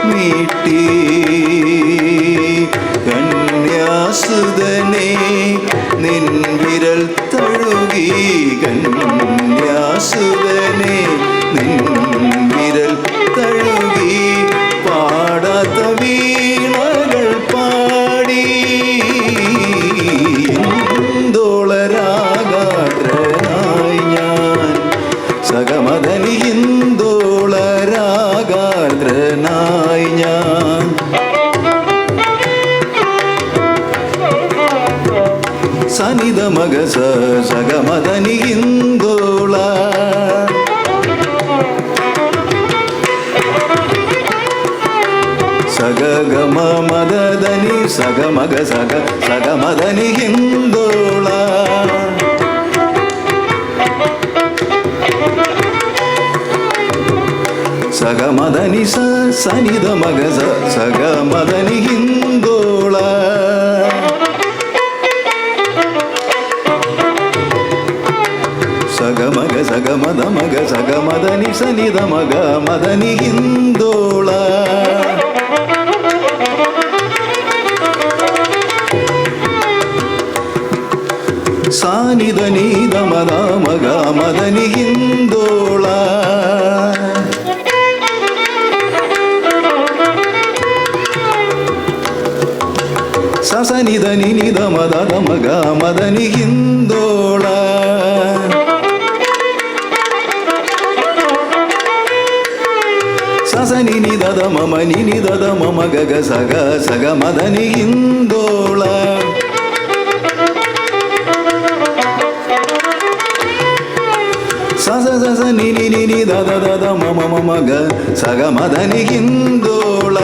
[SPEAKER 2] മീട്ടി. കന്യാസുതനെ നിൻ വിരൽ തഴുകി, കന്യാസുതനെ നിൻ വിരൽ തഴുകി, പാടാത്ത വീണകൾ പാടി. ഹിന്ദോളരാഗാദ്രനായി ഞാൻ സഗമദനി. ഹിന്ദോളരാഗാദ്രനായി ഞാൻ സനിത മഗസ സഗമദനി. ഹിന്ദോള സഗ സഗമ മദനി സഗമഗ സഗ സഗമദനി ഹിന്ദോള സഗമദനി സനിത മഗ സഗമദനി ഹിന്ദോള സഗമഗ സഗമദ മഗ സഗമദനി സനിത മഗ മദനി ഹിന്ദോള സാനിധ നീത മദ മഗ മദനി ഹിന്ദോള സനിധ നിനിധ മദ മഗ മദനി ഹിന്ദോള സനി ദദ മമ നിനി ദദ മമ ഗഗ സഗ സഗ മദനി ഹിന്ദോള സസ സസ നിനി നിനി ദദ ദദ മമ മമ ഗ സഗ മദനി ഹിന്ദോള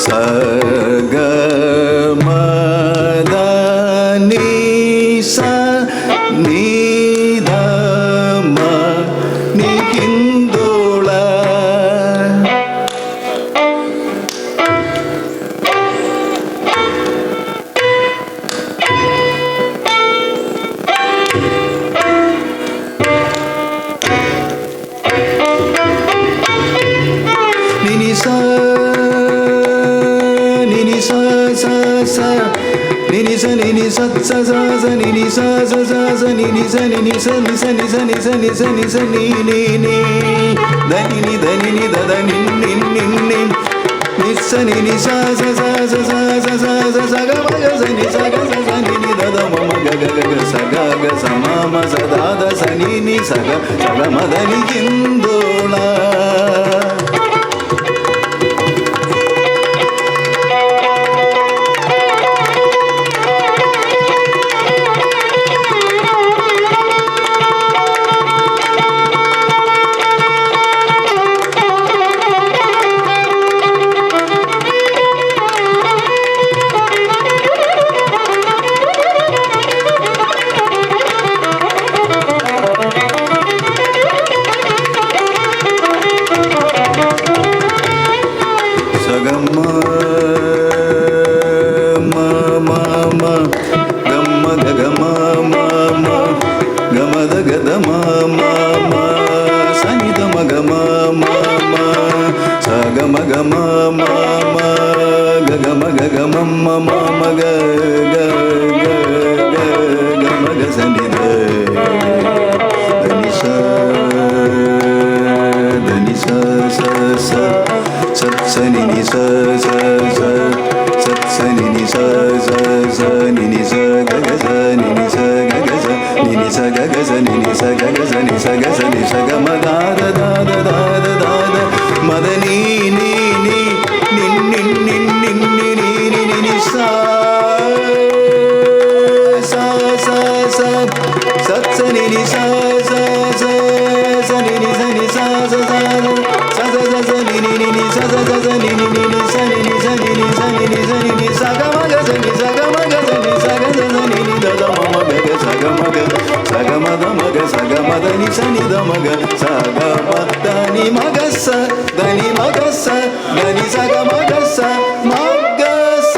[SPEAKER 2] സഗ മദനി സ നീ മദനി ഹിന്ദോള മദനി നീ നീ നിൻ നിൻ നിൻ നിൻ നിൻ സാ സാ സാ സാ സത്സനി നി സാ സാ സാ സനി നി സനി സാ സാ സാ സാ സാ സാ സനി നി നി നി സാ സാ സാ സനി നി നി നി സനി നി സനി നി സനി നി സനി നി സ ഗ മ ഗ സനി സ ഗ മ ഗ സനി സ ഗ സ സനി നി ദ ദ മ മ ഗ ഗ സ ഗ മ ഗ സ ഗ മ ദ മ ഗ സ ഗ മ ദ നി സനി ദ മ ഗ സ ഗ മ ദ നി മ ഗ സ ദ നി മ ഗ സ ദ നി സ ഗ മ ഗ സ മ ഗ സ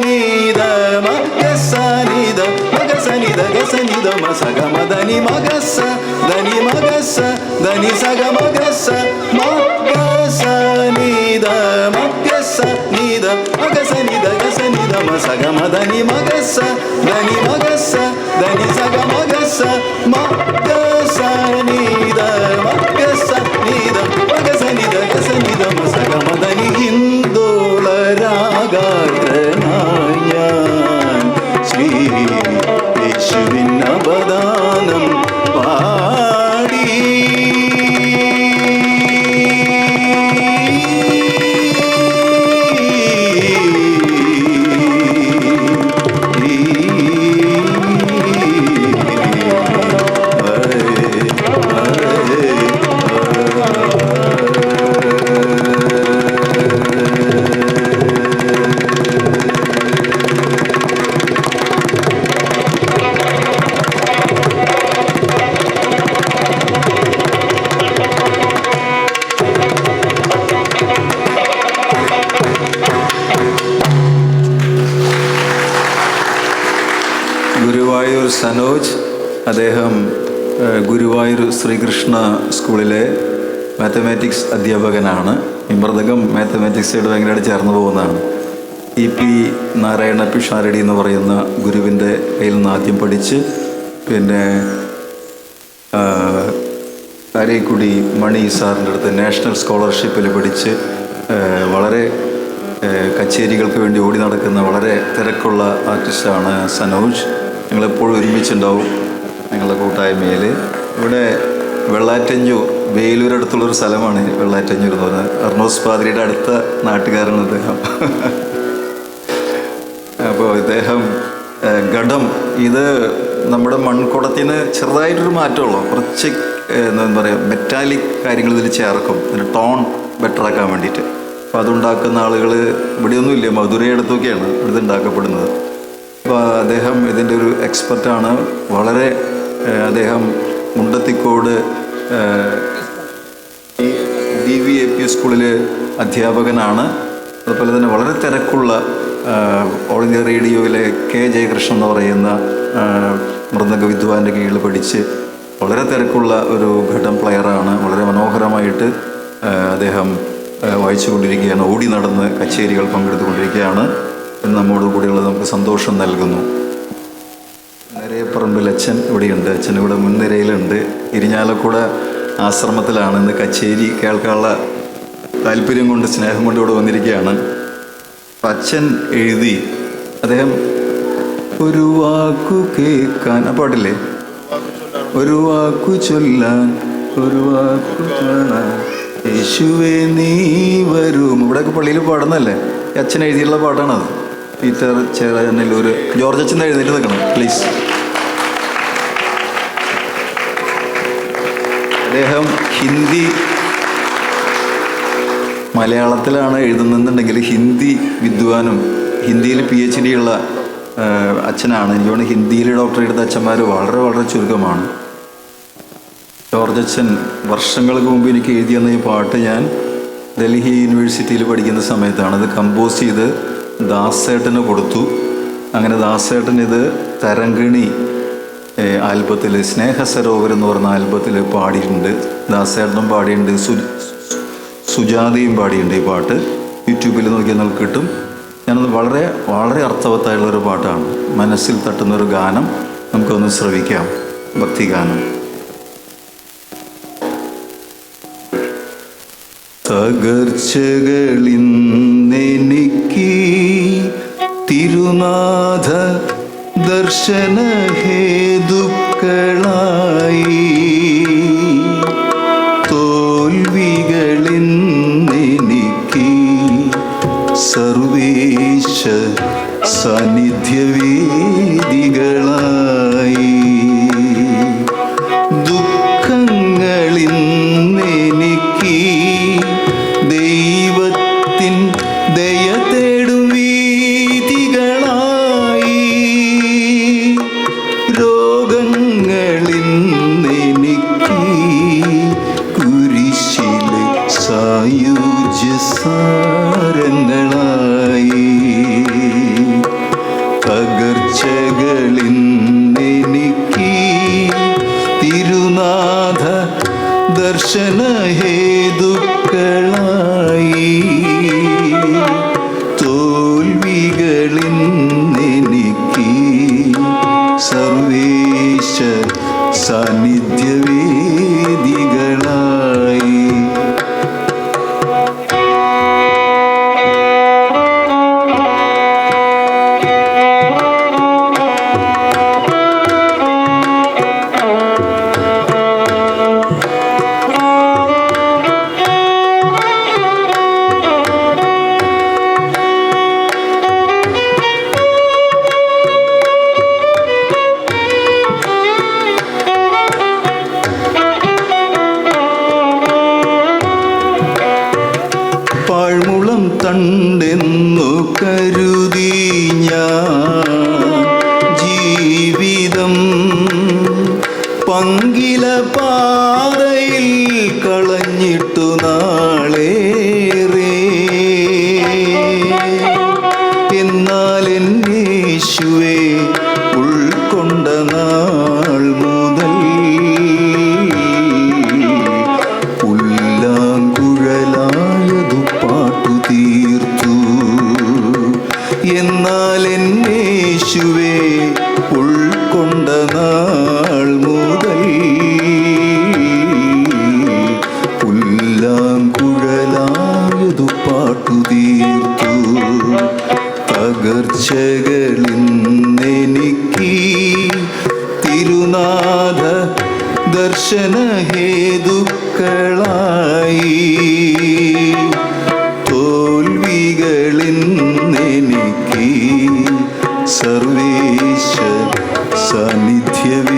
[SPEAKER 2] നി ദ മ ഗ സ നി ദ മ ഗ സ നി ദ ഗ സ നി ദ മ സ ഗ മ ദ നി മ ഗ സ ദ നി മ ഗ സ ദ നി സ ഗ മ ഗ സ മ ഗ സ നി ദ മ ഗ സ നി ദ മ ഗ സ നി ദ ഗ സ നി ദ മ സ ഗ മ ദ നി മ ഗ സ ദ നി മ ഗ സ ദ നി സ ഗ മ ഗ സ മ ഗ സ നി ദ മ ഗ സ നി ദ മ ഗ സ നി ദ ഗ സ നി ദ മ സ ഗ മ ദ നി ഹിന്ദോള രാഗാർദ്രനായ ശ്രീ യേശുവിൻ അവദാനം പാടി സനോജ്. അദ്ദേഹം ഗുരുവായൂർ ശ്രീകൃഷ്ണ സ്കൂളിലെ മാത്തമാറ്റിക്സ് അധ്യാപകനാണ്. ഈ മൃദംഗം മാത്തമാറ്റിക്സായിട്ട് ഭയങ്കരമായിട്ട് ചേർന്ന് പോകുന്നതാണ്. EP നാരായണ പിഷാരടി എന്ന് പറയുന്ന ഗുരുവിൻ്റെ കയ്യിൽ നിന്ന് ആദ്യം പഠിച്ച് പിന്നെ കാരേക്കുടി മണി സാറിൻ്റെ അടുത്ത് നാഷണൽ സ്കോളർഷിപ്പിൽ പഠിച്ച് വളരെ കച്ചേരികൾക്ക് വേണ്ടി ഓടി നടക്കുന്ന വളരെ തിരക്കുള്ള ആർട്ടിസ്റ്റാണ് സനോജ്. ഞങ്ങളെപ്പോഴും ഒരുമിച്ചുണ്ടാവും ഞങ്ങളുടെ കൂട്ടായ്മയിൽ. ഇവിടെ വെള്ളാറ്റഞ്ഞൂർ, വേലൂരടുത്തുള്ളൊരു സ്ഥലമാണ് വെള്ളാറ്റഞ്ഞൂർ എന്ന് പറയുന്നത്. അർണോസ് പാതിരിയുടെ അടുത്ത നാട്ടുകാരാണ് അദ്ദേഹം. അപ്പോൾ ഇദ്ദേഹം ഘടം, ഇത് നമ്മുടെ മൺകുടത്തിൽ നിന്ന് ചെറുതായിട്ടൊരു മാറ്റമുള്ളൂ. കുറച്ച് എന്താ പറയുക, മെറ്റാലിക് കാര്യങ്ങൾ ഇതിൽ ചേർക്കും, ഇതിൻ്റെ ടോൺ ബെറ്റർ ആക്കാൻ വേണ്ടിയിട്ട്. അപ്പോൾ അതുണ്ടാക്കുന്ന ആളുകൾ ഇവിടെയൊന്നുമില്ല, മധുരയടുത്തൊക്കെയാണ് ഇത് ഉണ്ടാക്കപ്പെടുന്നത്. അപ്പോൾ അദ്ദേഹം ഇതിൻ്റെ ഒരു എക്സ്പെർട്ടാണ്. വളരെ അദ്ദേഹം മുണ്ടത്തിക്കോട് DVAP സ്കൂളിൽ അധ്യാപകനാണ്. അതുപോലെ തന്നെ വളരെ തിരക്കുള്ള ഓൾ ഇന്ത്യ റേഡിയോയിലെ K ജയകൃഷ്ണൻ എന്ന് പറയുന്ന മൃദംഗ വിദ്വാൻ്റെ കീഴിൽ പഠിച്ച് വളരെ തിരക്കുള്ള ഒരു ഘടം പ്ലെയറാണ്. വളരെ മനോഹരമായിട്ട് അദ്ദേഹം വായിച്ചു കൊണ്ടിരിക്കുകയാണ്, ഓടി നടന്ന് കച്ചേരികൾ പങ്കെടുത്തുകൊണ്ടിരിക്കുകയാണ്. നമ്മോട് കൂടെയുള്ളത് നമുക്ക് സന്തോഷം നൽകുന്നു. നിരയപ്പറമ്പിൽ അച്ഛൻ ഇവിടെയുണ്ട്. അച്ഛൻ ഇവിടെ മുൻനിരയിലുണ്ട്. ഇരിഞ്ഞാലക്കുട ആശ്രമത്തിലാണ് ഇന്ന് കച്ചേരി കേൾക്കാനുള്ള താല്പര്യം കൊണ്ട്, സ്നേഹം കൊണ്ട് ഇവിടെ വന്നിരിക്കുകയാണ്. അച്ഛൻ എഴുതി, അദ്ദേഹം ഒരു വാക്കു കേൾക്കാൻ, ആ പാട്ടില്ലേ, ഒരു വാക്കു ചൊല്ലാൻ ഒരു വാക്കു കാണാൻ യേശുവേ നീ വരും, ഇവിടെയൊക്കെ പള്ളിയിൽ പാടുന്നല്ലേ, അച്ഛൻ എഴുതിയുള്ള പാട്ടാണത്. പീറ്റർ ചേരാനല്ലൂർ. ജോർജ് അച്ഛൻ എഴുന്നേറ്റ് നിൽക്കണം പ്ലീസ്. അദ്ദേഹം ഹിന്ദി മലയാളത്തിലാണ് എഴുതുന്നുണ്ടെങ്കിൽ ഹിന്ദി വിദ്വാനും ഹിന്ദിയിൽ PhD ഉള്ള അച്ഛനാണ്. എനിക്ക് തോന്നുന്നു ഹിന്ദിയിൽ ഡോക്ടറേറ്റ് എടുത്ത അച്ഛന്മാർ വളരെ വളരെ ചുരുക്കമാണ്. ജോർജ് അച്ഛൻ വർഷങ്ങൾക്ക് മുമ്പ് എനിക്ക് എഴുതി തന്ന ഈ പാട്ട് ഞാൻ ഡൽഹി യൂണിവേഴ്സിറ്റിയിൽ പഠിക്കുന്ന സമയത്താണ്. അത് കമ്പോസ് ചെയ്ത് ദാസേട്ടന് കൊടുത്തു. അങ്ങനെ ദാസേട്ടൻ ഇത് തരങ്കിണി ആൽബത്തിൽ, സ്നേഹസരോവർ എന്ന് പറഞ്ഞ ആൽബത്തിൽ പാടിയിട്ടുണ്ട്. ദാസേട്ടനും പാടിയിട്ടുണ്ട്, സുജാതയും പാടിയുണ്ട്. ഈ പാട്ട് യൂട്യൂബിൽ നോക്കിയാൽ നമുക്ക് കിട്ടും. ഞാനത് വളരെ വളരെ അർത്ഥവത്തായിട്ടുള്ളൊരു പാട്ടാണ്. മനസ്സിൽ തട്ടുന്നൊരു ഗാനം, നമുക്കൊന്ന് ശ്രവിക്കാം. ഭക്തിഗാനം. തകർച്ചകളിന്നെനിക്ക് തിരുനാഥ ദർശനഹേതുക്കളായി, തോൽവികളിന്നെനിക്ക് സർവേശ സാന്നിധ്യവേദികളായി, ദുഃഖങ്ങളിന്നെനിക്ക് ദൈവത്തിൻ ദയ തേടും വീഥികളായി, രോഗങ്ങളിന്നെനിക്ക് കുരിശിലെ സായുജ്യസാരങ്ങളായി, പകർച്ചകളിന്നെനിക്ക് തിരുനാഥ ദർശനഹേതുക്കളായി, തോൽവികളിന്നെനിക്ക് സർവേശ സാന്നിധ്യവേദികളായി. പാഴ്മുളം തണ്ടെന്നു കരുതി ഞാൻ ജീവിതം പങ്കില പാതയിൽ കളഞ്ഞിട്ടു നാളേറെ, എന്നാൽ എന്നേശുവേ ഉൾക്കൊണ്ട തോൽവികളിന്നെനിക്ക് സർവേശ സാന്നിധ്യവേദികളായി.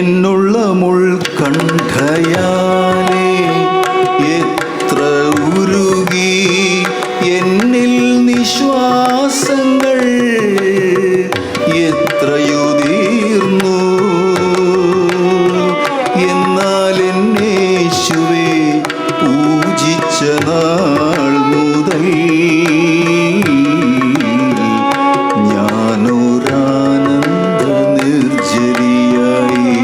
[SPEAKER 2] എന്നുള്ള മുൾക്കണ്ഠയാലേ എത്ര ഉരുകി എന്നിൽ നിശ്വാസങ്ങൾ എത്രയുതീർന്നു. എന്നാൽ എന്നേശുവേ പൂജിച്ച നാൾ മുതൽ ഞാനൊരാനന്ദ നിർജ്ജരിയായി.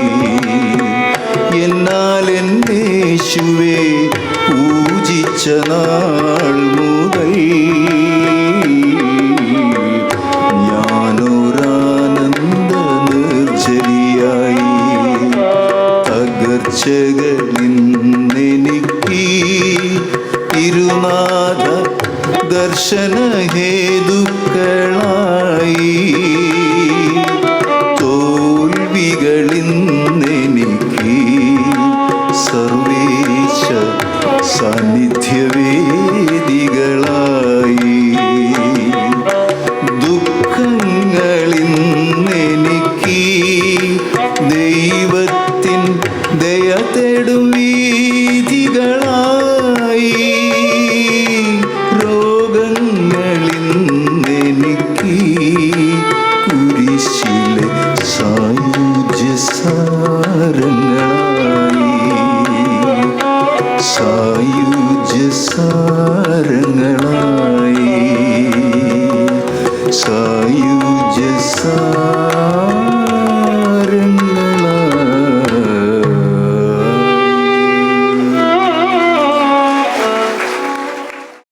[SPEAKER 2] എന്നാൽ എന്നേശുവേ പൂജിച്ച നാൾ മുതൽ ഞാനൊരാനന്ദ നിർജ്ജരിയായി. തകർച്ചകളിന്നെനിക്ക് ഇരുനാഥ ദർശനഹേതുക്കളായി. തോൽവികളിന്നെനിക്ക് സർവേശ സാന്നിധ്യവേദികളായി. ദുഃഖങ്ങളിന്നെനിക്ക് ദൈവത്തിൻ ദയ തേടും വീഥികളായി.